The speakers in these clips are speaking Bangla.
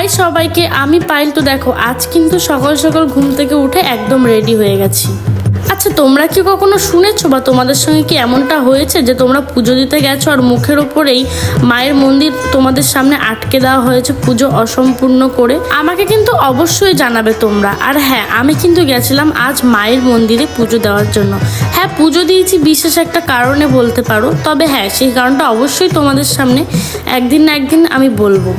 হাই সবাইকে, আমি পাইল। তো দেখো আজ কিন্তু সকাল সকাল ঘুম থেকে উঠে একদম রেডি হয়ে গেছি। আচ্ছা, তোমরা কি কখনো শুনেছো বা তোমাদের সঙ্গে কি এমনটা হয়েছে যে তোমরা পুজো দিতে গেছো আর মুখের ওপরেই মায়ের মন্দির তোমাদের সামনে আটকে দেওয়া হয়েছে পুজো অসম্পূর্ণ করে? আমাকে কিন্তু অবশ্যই জানাবে তোমরা। আর হ্যাঁ, আমি কিন্তু গেছিলাম আজ মায়ের মন্দিরে পুজো দেওয়ার জন্য। হ্যাঁ, পুজো দিয়েছি বিশেষ একটা কারণে বলতে পারো, তবে হ্যাঁ সেই কারণটা অবশ্যই তোমাদের সামনে একদিন না একদিন আমি বলবো।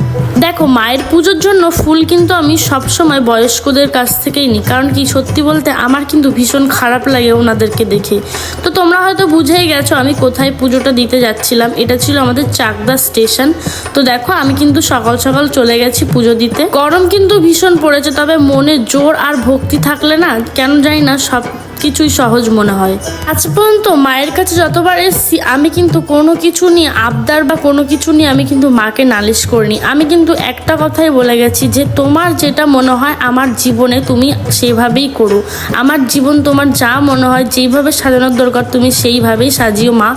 দেখো, মায়ের পুজোর জন্য ফুল কিন্তু আমি সবসময় বয়স্কদের কাছ থেকেই নিই, কারণ কি সত্যি বলতে আমার কিন্তু ভীষণ খারাপ লাগে ওনাদেরকে দেখে। তো তোমরা হয়তো বুঝেই গেছো আমি কোথায় পুজোটা দিতে যাচ্ছিলাম। এটা ছিল আমাদের চাকদা স্টেশন। তো দেখো আমি কিন্তু সকাল সকাল চলে গেছি পুজো দিতে। গরম কিন্তু ভীষণ পড়েছে, তবে মনে জোর আর ভক্তি থাকলে না কেন জানি না সব কিছুই সহজ মনে হয়। আজ পর্যন্ত মায়ের কাছে যতবার এসেছি আমি কিন্তু কোনো কিছু নিয়ে আবদার বা কোনো কিছু নিয়ে আমি কিন্তু মাকে নালিশ করিনি। আমি কিন্তু একটা কথাই বলে গেছি যে তোমার যেটা মনে হয় আমার জীবনে তুমি সেইভাবেই করো। আমার জীবন তোমার যা মনে হয় যেইভাবে সাজানোর দরকার তুমি সেইভাবেই সাজিও মা।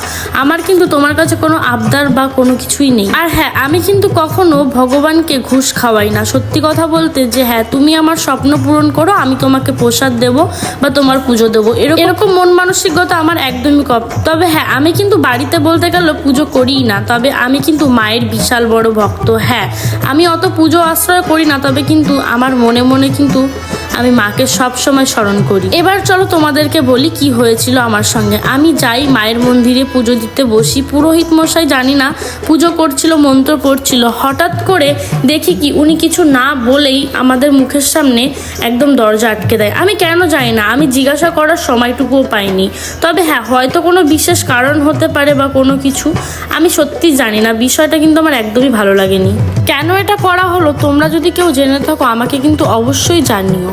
আমার কিন্তু তোমার কাছে কোনো আবদার বা কোনো কিছুই নেই। আর হ্যাঁ, আমি কিন্তু কখনো ভগবানকে ঘুষ খাওয়াই না। সত্যি কথা বলতে যে হ্যাঁ তুমি আমার স্বপ্ন পূরণ করো, আমি তোমাকে প্রসাদ দেবো বা তোমার পুজো দেবো, এরকম মন মানসিকতা আমার একদমই কম। তবে হ্যাঁ, আমি কিন্তু বাড়িতে বলতে গেলে পুজো করিই না, তবে আমি কিন্তু মায়ের বিশাল বড় ভক্ত। হ্যাঁ, আমি অত পুজো আশ্রয় করি না, তবে কিন্তু আমার মনে মনে কিন্তু আমি মাকে সব সময় স্মরণ করি। এবার চলো তোমাদেরকে বলি কি হয়েছিল আমার সঙ্গে। আমি যাই মায়ের মন্দিরে পুজো দিতে বসি। পুরোহিত মশাই জানি না পুজো করছিল, মন্ত্র পড়ছিল, হঠাৎ করে দেখি কি উনি কিছু না বলেই আমাদের মুখের সামনে একদম দরজা আটকে দেয়। আমি কেন জানি না, আমি জিজ্ঞাসা করার সময়টুকুও পাইনি। তবে হ্যাঁ, হয়তো কোনো বিশেষ কারণ হতে পারে বা কোনো কিছু, আমি সত্যি জানি না। বিষয়টা কিন্তু আমার একদমই ভালো লাগেনি। কেন এটা করা হলো তোমরা যদি কেউ জেনে থাকো আমাকে কিন্তু অবশ্যই জানিও।